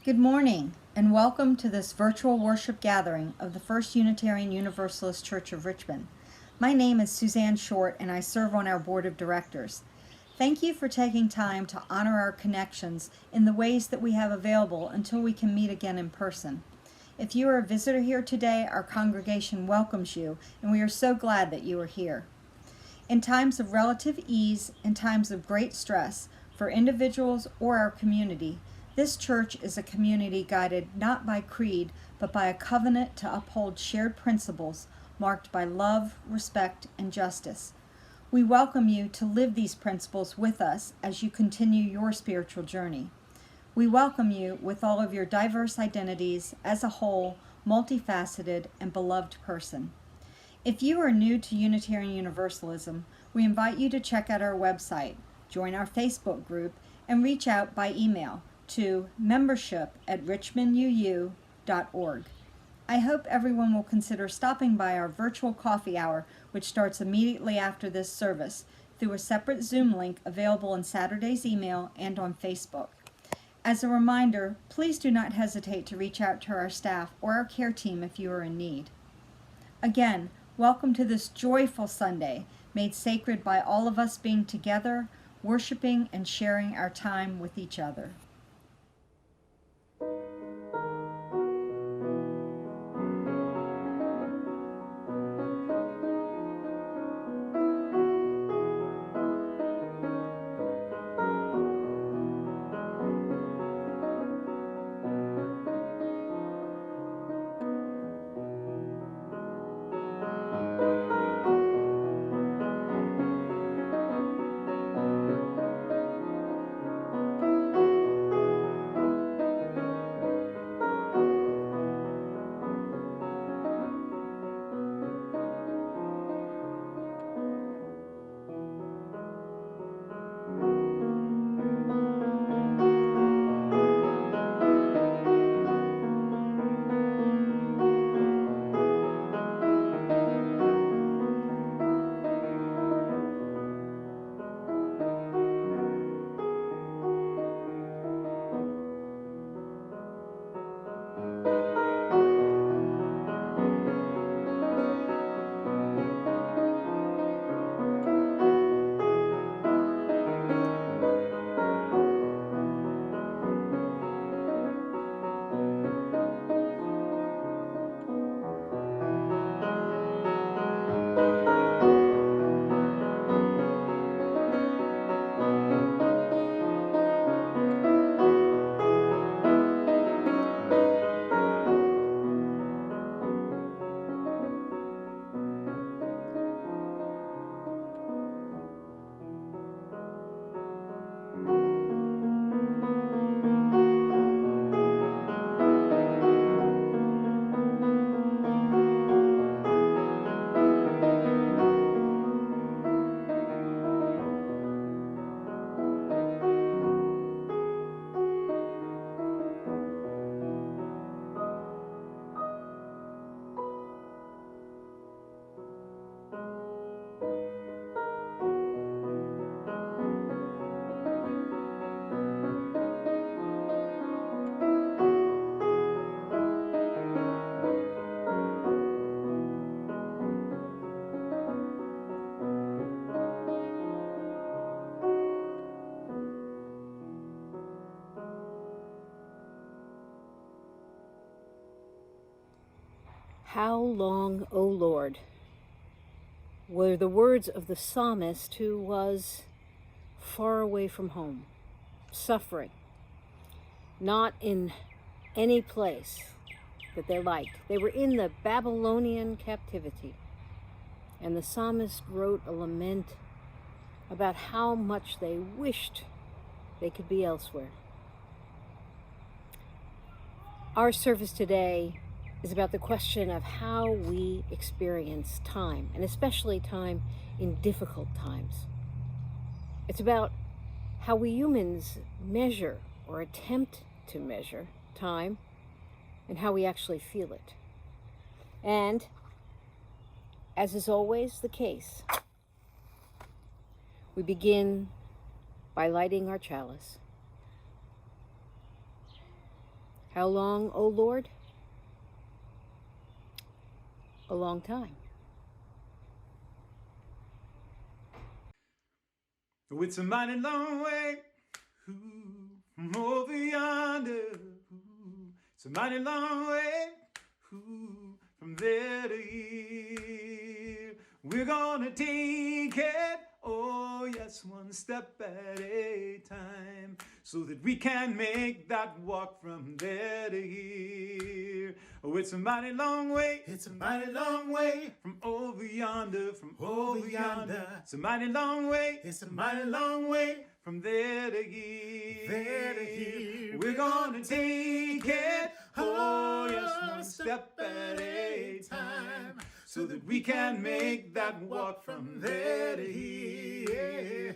Good morning, and welcome to this virtual worship gathering of the First Unitarian Universalist Church of Richmond. My name is Suzanne Short, and I serve on our board of directors. Thank you for taking time to honor our connections in the ways that we have available until we can meet again in person. If you are a visitor here today, our congregation welcomes you, and we are so glad that you are here. In times of relative ease and times of great stress for individuals or our community, this church is a community guided not by creed, but by a covenant to uphold shared principles marked by love, respect, and justice. We welcome you to live these principles with us as you continue your spiritual journey. We welcome you with all of your diverse identities as a whole, multifaceted, and beloved person. If you are new to Unitarian Universalism, we invite you to check out our website, join our Facebook group, and reach out by email to membership@richmonduu.org. I hope everyone will consider stopping by our virtual coffee hour, which starts immediately after this service, through a separate Zoom link available in Saturday's email and on Facebook. As a reminder, please do not hesitate to reach out to our staff or our care team if you are in need. Again, welcome to this joyful Sunday, made sacred by all of us being together, worshiping and sharing our time with each other. How long, O Lord, were the words of the psalmist who was far away from home, suffering, not in any place that they liked. They were in the Babylonian captivity, and the psalmist wrote a lament about how much they wished they could be elsewhere. Our service today is about the question of how we experience time, and especially time in difficult times. It's about how we humans measure or attempt to measure time and how we actually feel it. And, as is always the case, we begin by lighting our chalice. How long, O Lord? A long time. Oh, it's a mighty long way from over yonder. It's a mighty long way from there to here. We're gonna take it, oh yes, one step at a time, so that we can make that walk from there to here. Oh, it's a mighty long way. It's a mighty long way from over yonder, from over yonder. It's a mighty long way. It's a mighty long way from there to here. There to here. We're gonna take it, oh yes, one step at a time, so that we can make that walk from there to here.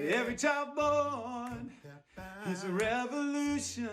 Every child born is a revolution,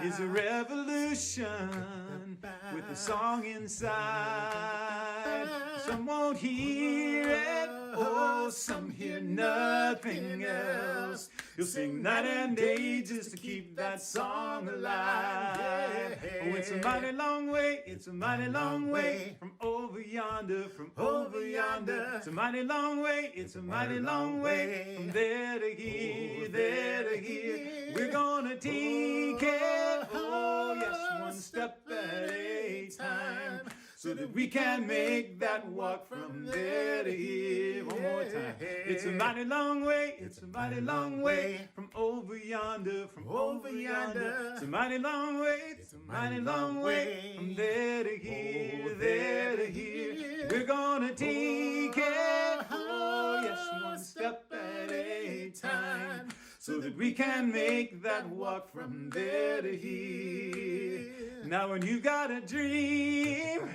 is a revolution with a song inside. Some won't hear it, oh, some hear nothing else. You'll sing night and day just to keep that song alive. Oh, it's a mighty long way, it's a mighty long way from over yonder, from over yonder. It's a mighty long way, it's a mighty long way from there to here, there to here. We're gonna take it, oh yes, one step at a time, so that we can make that walk from there to here. One more time. It's a mighty long way, it's a mighty long way from over yonder, from over yonder. It's a mighty long way, it's a mighty long way from there to here, there to here. We're gonna take it, oh yes, one step at a time, so that we can make that walk from there to here. Now when you got a dream,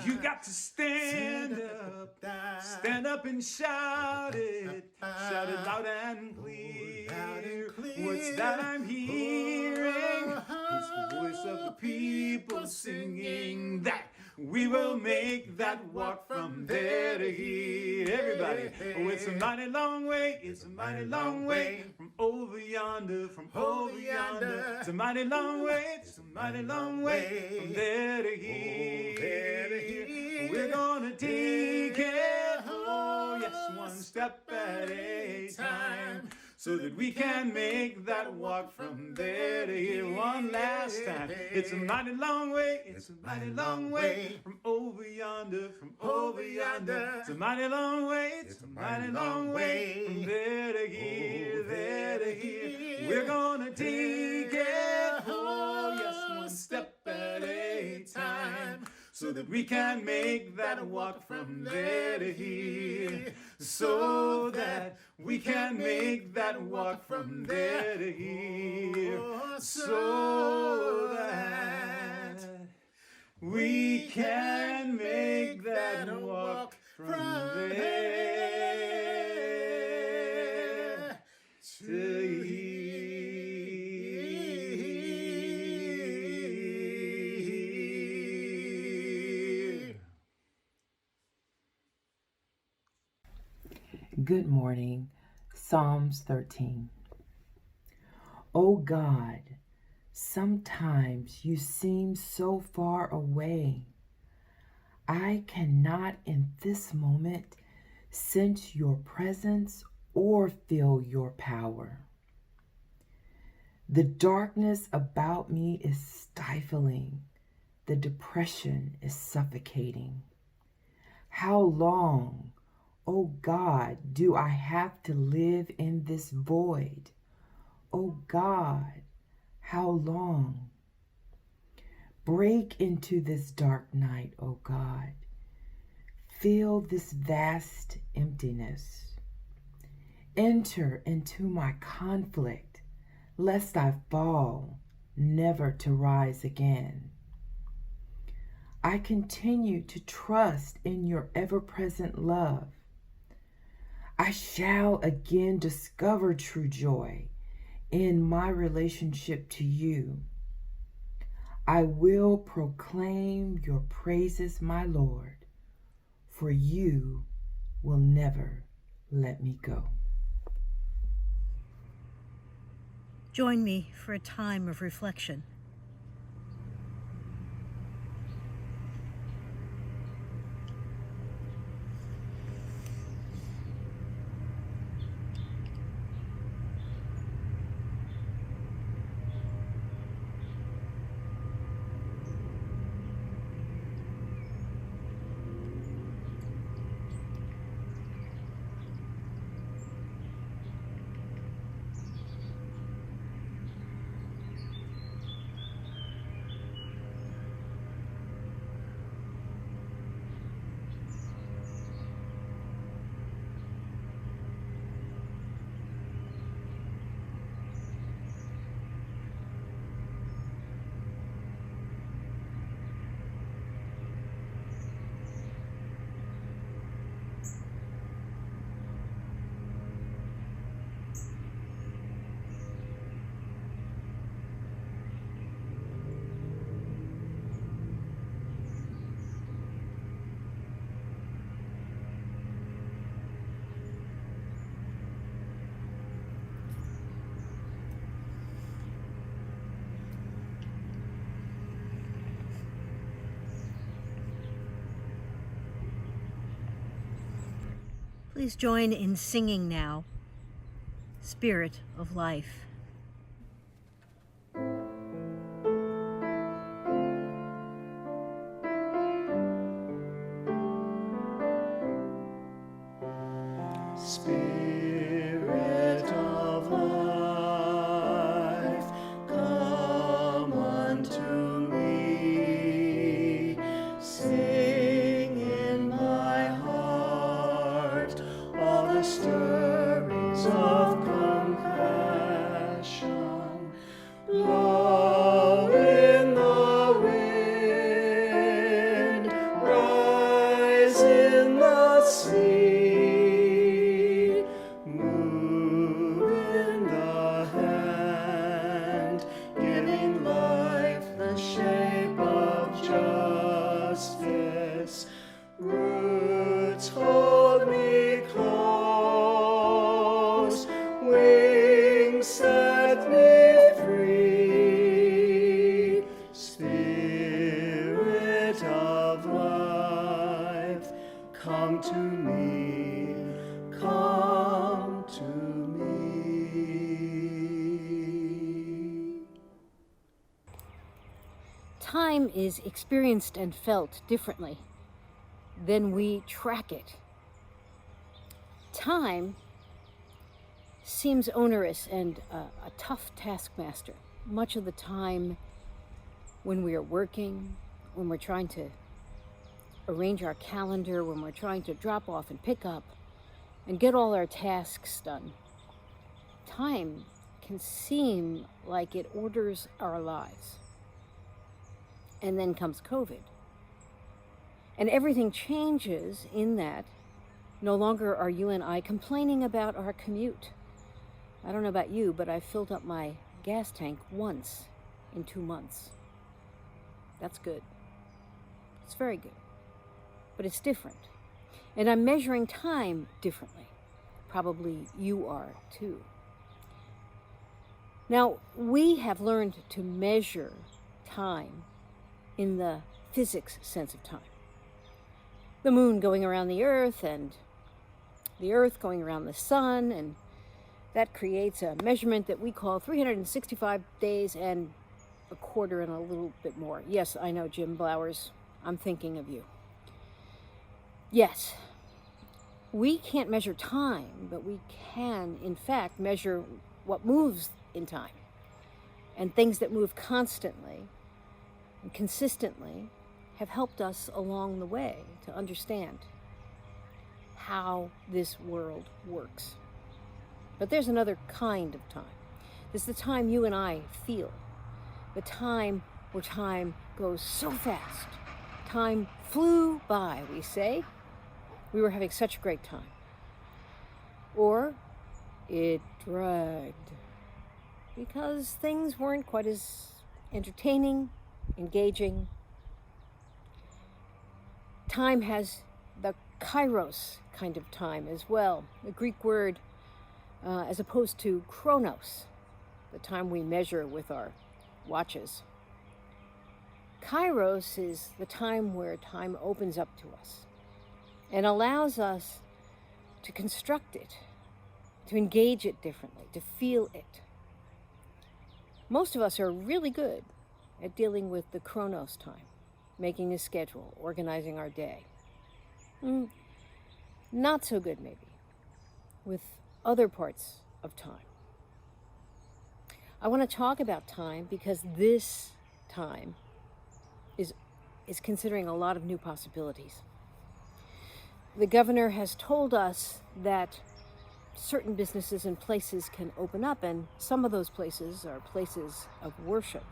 you got to stand up and shout it loud and clear. What's that I'm hearing? It's the voice of the people singing that we will make that walk from there to here. Everybody, oh, it's a mighty long way, it's a mighty long way from over yonder, from over yonder. It's a mighty long way, it's a mighty long way from there to here, there to here. We're gonna take it, oh yes, one step at a time, so that we can make that walk from there to here. One last time. It's a mighty long way, it's a mighty long way from over yonder, from over yonder. It's a mighty long way, it's a mighty long way from there to here, there to here. We're gonna take it, oh yes, one step at a time, so that we can make that walk from there to here, so that we can make that walk from there to here, so that we can make that walk from there to here. Good morning. Psalms 13. O God, sometimes you seem so far away. I cannot in this moment sense your presence or feel your power. The darkness about me is stifling. The depression is suffocating. How long, O God, do I have to live in this void? O God, how long? Break into this dark night, O God. Fill this vast emptiness. Enter into my conflict, lest I fall, never to rise again. I continue to trust in your ever-present love. I shall again discover true joy in my relationship to you. I will proclaim your praises, my Lord, for you will never let me go. Join me for a time of reflection Please join in singing now, Spirit of Life. Spirit of life, come unto me. Sing in my heart all the stirrings of compassion. Blow in the wind, rise in the sea. Roots hold me close, wings set me free. Spirit of life, come to me, come to me. Time is experienced and felt differently. Then we track it. Time seems onerous and a tough taskmaster. Much of the time when we are working, when we're trying to arrange our calendar, when we're trying to drop off and pick up and get all our tasks done, time can seem like it orders our lives. And then comes COVID. And everything changes in that no longer are you and I complaining about our commute. I don't know about you, but I filled up my gas tank once in 2 months. That's good. It's very good. But it's different. And I'm measuring time differently. Probably you are too. Now, we have learned to measure time in the physics sense of time. The moon going around the earth and the earth going around the sun, and that creates a measurement that we call 365 days and a quarter and a little bit more. Yes, I know, Jim Blowers, I'm thinking of you. Yes, we can't measure time, but we can, in fact, measure what moves in time. And things that move constantly and consistently have helped us along the way to understand how this world works. But there's another kind of time. There's the time you and I feel. The time where time goes so fast. Time flew by, we say. We were having such a great time. Or it dragged because things weren't quite as entertaining, engaging. Time has the kairos kind of time as well, a Greek word as opposed to chronos, the time we measure with our watches. Kairos is the time where time opens up to us and allows us to construct it, to engage it differently, to feel it. Most of us are really good at dealing with the chronos time, making a schedule, organizing our day. Not so good, maybe, with other parts of time. I want to talk about time because this time is considering a lot of new possibilities. The governor has told us that certain businesses and places can open up, and some of those places are places of worship.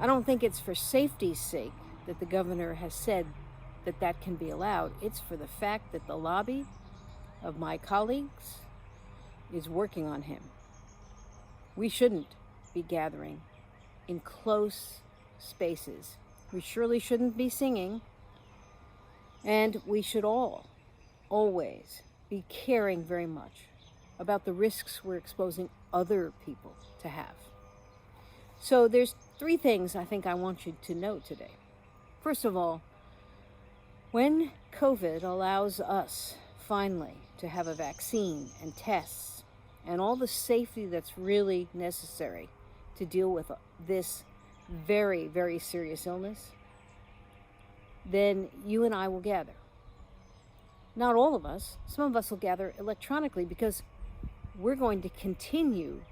I don't think it's for safety's sake that the governor has said that that can be allowed. It's for the fact that the lobby of my colleagues is working on him. We shouldn't be gathering in close spaces. We surely shouldn't be singing. And we should all, always, be caring very much about the risks we're exposing other people to have. So there's 3 things I think I want you to know today. First of all, when COVID allows us finally, to have a vaccine and tests and all the safety that's really necessary to deal with this very, very serious illness, then you and I will gather. Not all of us. Some of us will gather electronically because we're going to continue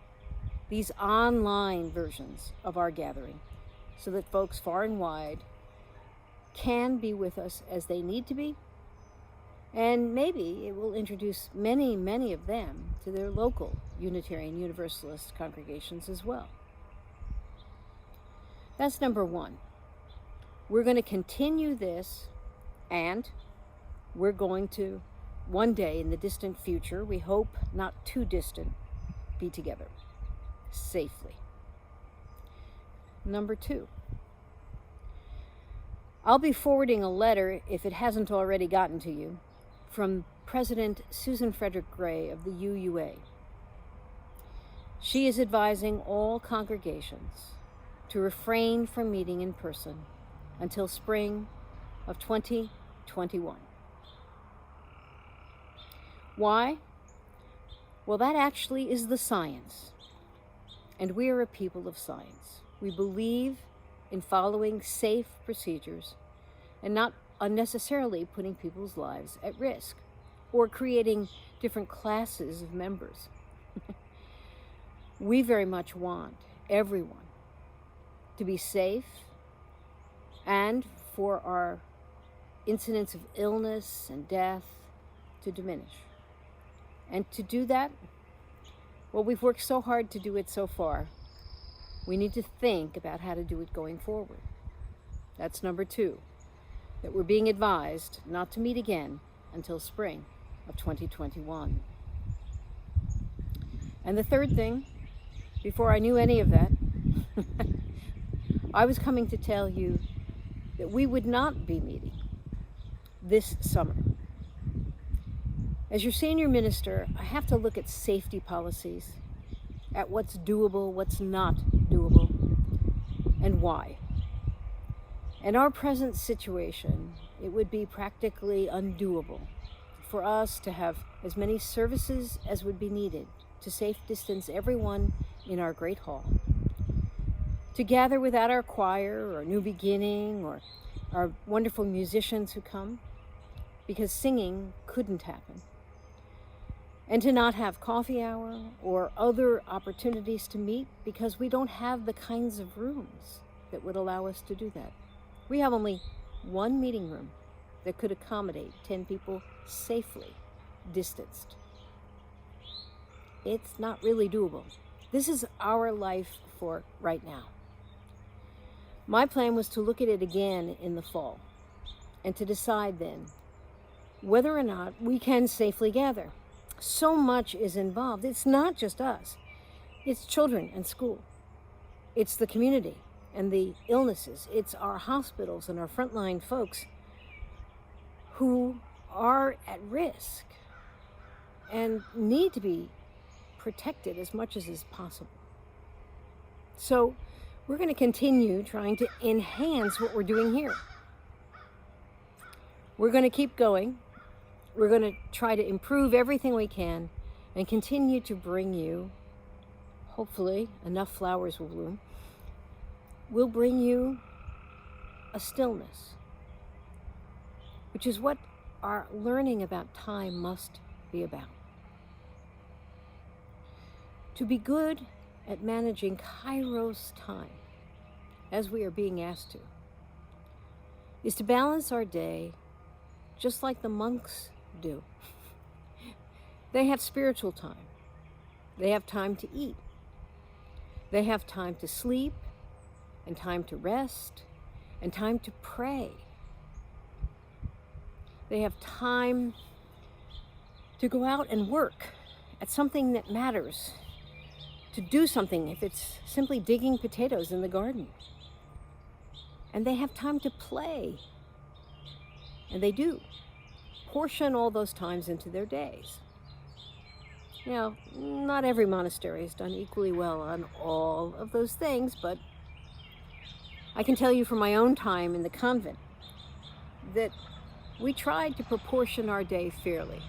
these online versions of our gathering so that folks far and wide can be with us as they need to be. And maybe it will introduce many, many of them to their local Unitarian Universalist congregations as well. That's number one. We're going to continue this, and we're going to, one day in the distant future, we hope not too distant, be together safely. Number two, I'll be forwarding a letter, if it hasn't already gotten to you, from President Susan Frederick Gray of the UUA. She is advising all congregations to refrain from meeting in person until spring of 2021. Why? Well, that actually is the science. And we are a people of science. We believe in following safe procedures and not unnecessarily putting people's lives at risk or creating different classes of members. We very much want everyone to be safe and for our incidence of illness and death to diminish. And to do that, well, we've worked so hard to do it so far. We need to think about how to do it going forward. That's number two, that we're being advised not to meet again until spring of 2021. And the third thing, before I knew any of that, I was coming to tell you that we would not be meeting this summer. As your senior minister, I have to look at safety policies, at what's doable, what's not doable, and why. In our present situation, it would be practically undoable for us to have as many services as would be needed to safe distance everyone in our great hall, to gather without our choir or New Beginning or our wonderful musicians who come, because singing couldn't happen, and to not have coffee hour or other opportunities to meet because we don't have the kinds of rooms that would allow us to do that. We have only one meeting room that could accommodate 10 people safely distanced. It's not really doable. This is our life for right now. My plan was to look at it again in the fall and to decide then whether or not we can safely gather. So much is involved. It's not just us. It's children and school. It's the community and the illnesses. It's our hospitals and our frontline folks who are at risk and need to be protected as much as is possible. So we're going to continue trying to enhance what we're doing here. We're going to keep going. We're going to try to improve everything we can and continue to bring you, hopefully enough flowers will bloom, we'll bring you a stillness, which is what our learning about time must be about. To be good at managing Kairos time, as we are being asked to, is to balance our day just like the monks do. They have spiritual time. They have time to eat. They have time to sleep and time to rest and time to pray. They have time to go out and work at something that matters, to do something if it's simply digging potatoes in the garden. And they have time to play. And they do. Portion all those times into their days. Now, not every monastery has done equally well on all of those things, but I can tell you from my own time in the convent that we tried to proportion our day fairly.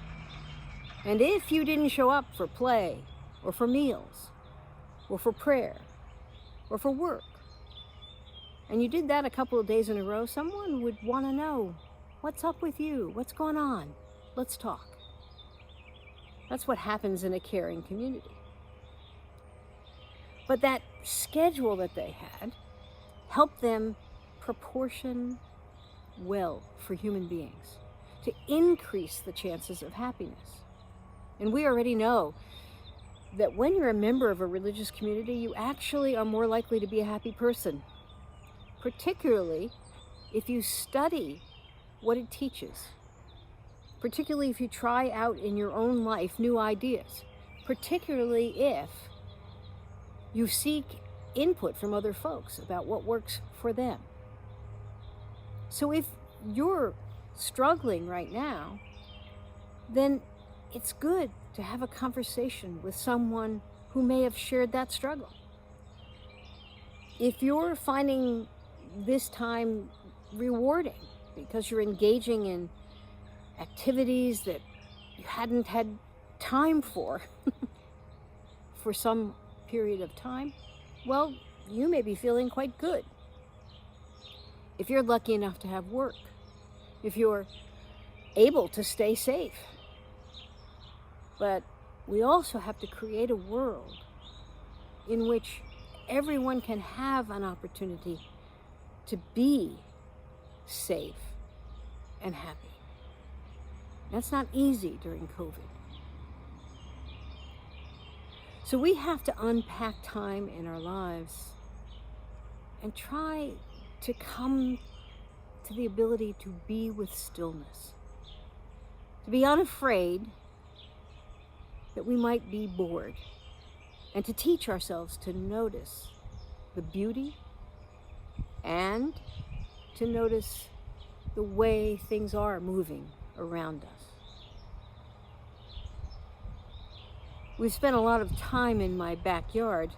And if you didn't show up for play, or for meals, or for prayer, or for work, and you did that a couple of days in a row, someone would want to know, what's up with you? What's going on? Let's talk. That's what happens in a caring community. But that schedule that they had helped them proportion well for human beings to increase the chances of happiness. And we already know that when you're a member of a religious community, you actually are more likely to be a happy person, particularly if you study what it teaches, particularly if you try out in your own life new ideas, particularly if you seek input from other folks about what works for them. So if you're struggling right now, then it's good to have a conversation with someone who may have shared that struggle. If you're finding this time rewarding because you're engaging in activities that you hadn't had time for some period of time, well, you may be feeling quite good. If you're lucky enough to have work, if you're able to stay safe. But we also have to create a world in which everyone can have an opportunity to be safe and happy. That's not easy during COVID. So we have to unpack time in our lives and try to come to the ability to be with stillness, to be unafraid that we might be bored, and to teach ourselves to notice the beauty and to notice the way things are moving around us. We've spent a lot of time in my backyard.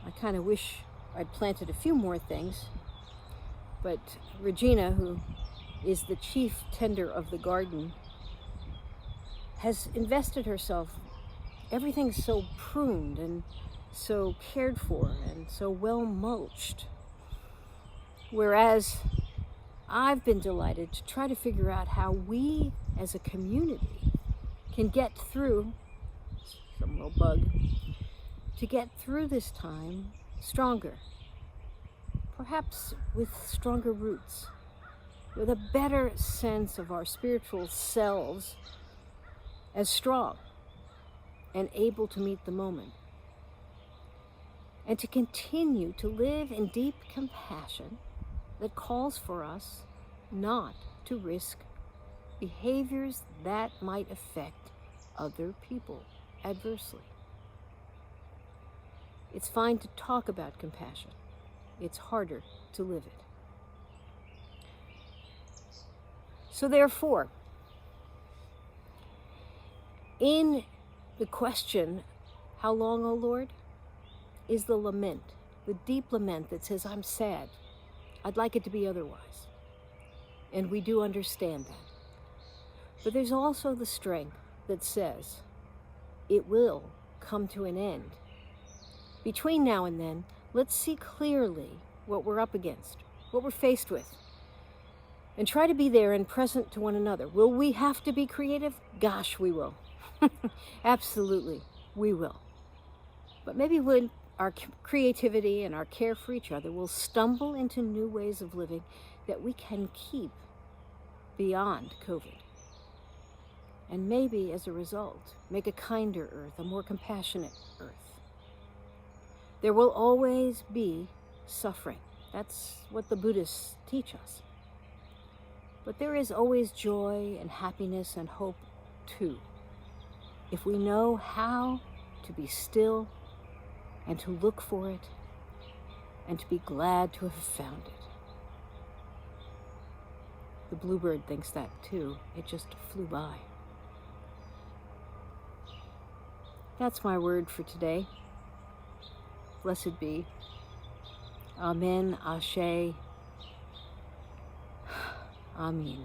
I kind of wish I'd planted a few more things, but Regina, who is the chief tender of the garden, has invested herself. Everything's so pruned and so cared for and so well mulched. Whereas I've been delighted to try to figure out how we as a community can get through, some little bug, to get through this time stronger, perhaps with stronger roots, with a better sense of our spiritual selves as strong and able to meet the moment, and to continue to live in deep compassion that calls for us not to risk behaviors that might affect other people adversely. It's fine to talk about compassion. It's harder to live it. So therefore, in the question, how long, O Lord, is the lament, the deep lament that says, I'm sad. I'd like it to be otherwise. And we do understand that. But there's also the strength that says, it will come to an end. Between now and then, let's see clearly what we're up against, what we're faced with, and try to be there and present to one another. Will we have to be creative? Gosh, we will. Absolutely, we will. But maybe with our creativity and our care for each other, we'll stumble into new ways of living that we can keep beyond COVID. And maybe, as a result, make a kinder earth, a more compassionate earth. There will always be suffering. That's what the Buddhists teach us. But there is always joy and happiness and hope, too, if we know how to be still and to look for it and to be glad to have found it. The bluebird thinks that, too. It just flew by. That's my word for today. Blessed be. Amen, Ashe, Amen.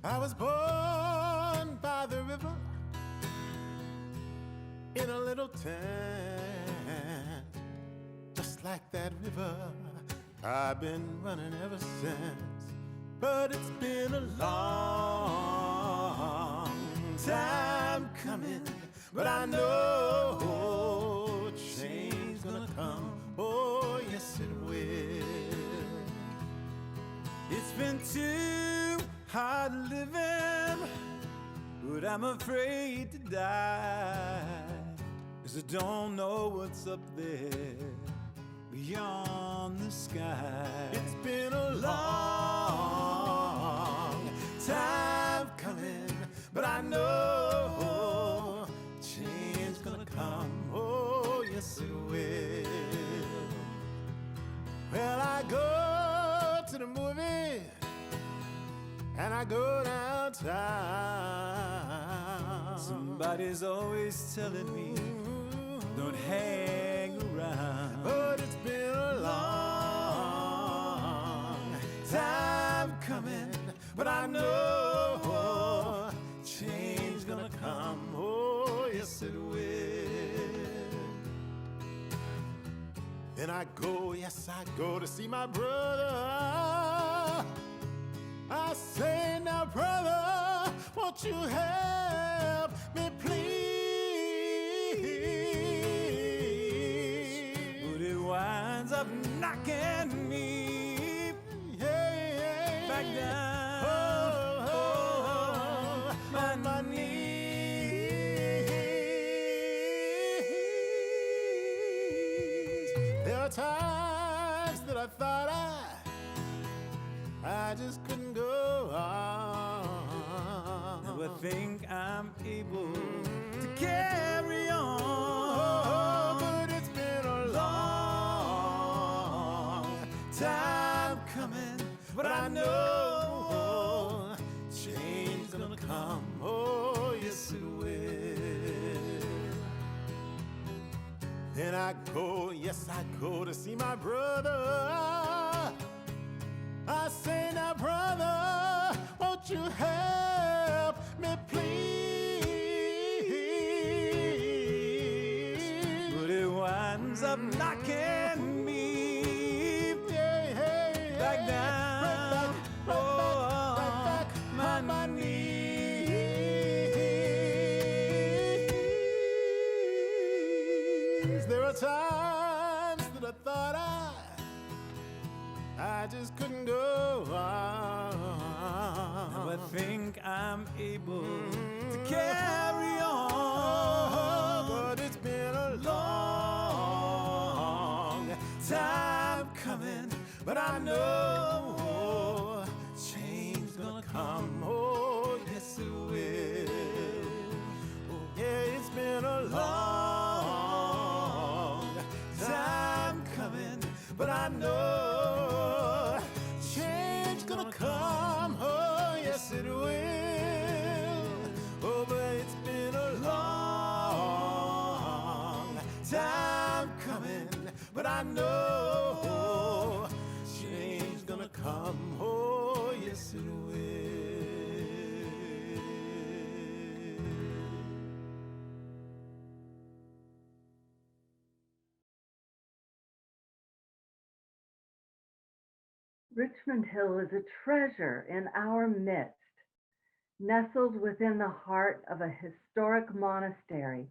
I was born by the river in a little tent, just like that river. I've been running ever since, but it's been a long time coming, but I know change's gonna come. Oh, yes it will. It's been too hard living, but I'm afraid to die, 'cause I don't know what's up there beyond the sky. It's been a long time coming, but I know change's gonna come. Oh, yes it will. Well, I go to the movie and I go downtown. Somebody's always telling me, don't hang around. But it's been a long time coming, but I know change's gonna come. Oh, yes it will. Then I go, yes I go to see my brother. I say, now brother, won't you help me please? But it winds up knocking me back down on my knees. There are times that I thought I just couldn't go on. Now I think I'm able to carry on. Oh, but it's been a long time coming, but I know change's gonna come. Oh, yes it will. Then I go, yes I go to see my brother. I say, now brother, won't you help me please? But it winds up knocking me back down on my knees. There are times that I thought I just couldn't go on. Now I think I'm able to carry on. But it's been a long time coming, but I know change's gonna come. Oh, yes it will. Oh, yeah, it's been a long time coming, but I know change's gonna come. Oh, yes it will. Oh, but it's been a long time coming, but I know change's gonna come. Oh, yes it will. Richmond Hill is a treasure in our midst. Nestled within the heart of a historic monastery,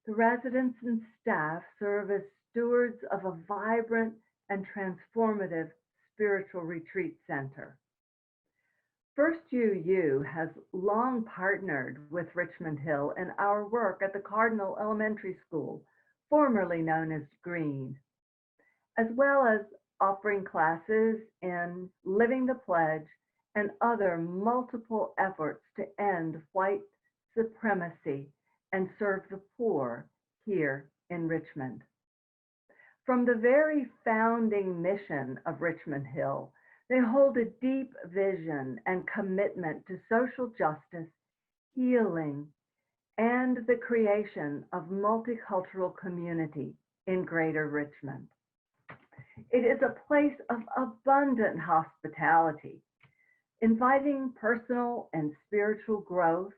the residents and staff serve as stewards of a vibrant and transformative spiritual retreat center. First UU has long partnered with Richmond Hill in our work at the Cardinal Elementary School, formerly known as Green, as well as offering classes in Living the Pledge and other multiple efforts to end white supremacy and serve the poor here in Richmond. From the very founding mission of Richmond Hill, they hold a deep vision and commitment to social justice, healing, and the creation of multicultural community in Greater Richmond. It is a place of abundant hospitality. inviting personal and spiritual growth,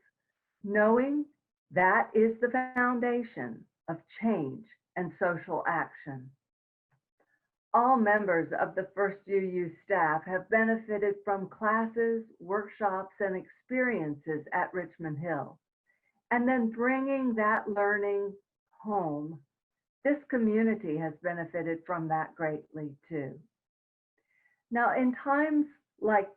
knowing that is the foundation of change and social action. All members of the First UU staff have benefited from classes, workshops, and experiences at Richmond Hill. And then bringing that learning home, this community has benefited from that greatly too. Now, in times like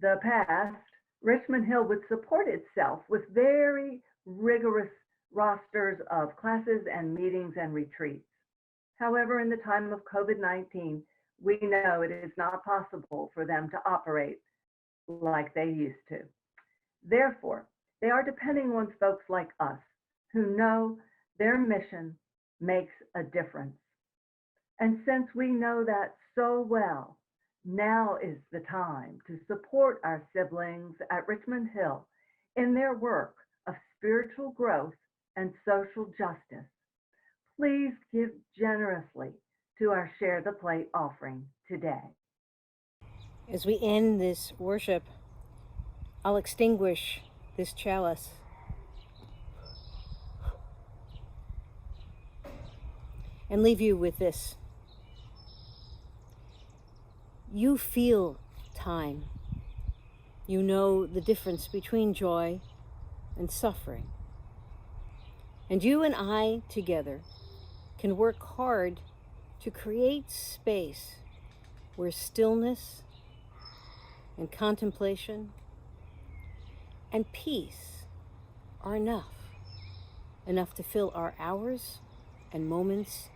the past, Richmond Hill would support itself with very rigorous rosters of classes and meetings and retreats. However, in the time of COVID-19, we know it is not possible for them to operate like they used to. Therefore, they are depending on folks like us who know their mission makes a difference. And since we know that so well, now is the time to support our siblings at Richmond Hill in their work of spiritual growth and social justice. Please give generously to our Share the Plate offering today. As we end this worship, I'll extinguish this chalice. And leave you with this. You feel time. You know the difference between joy and suffering. And you and I together can work hard to create space where stillness and contemplation and peace are enough to fill our hours and moments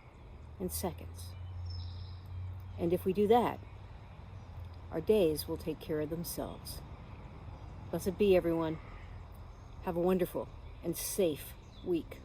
and seconds. And if we do that, our days will take care of themselves. Blessed be, everyone. Have a wonderful and safe week.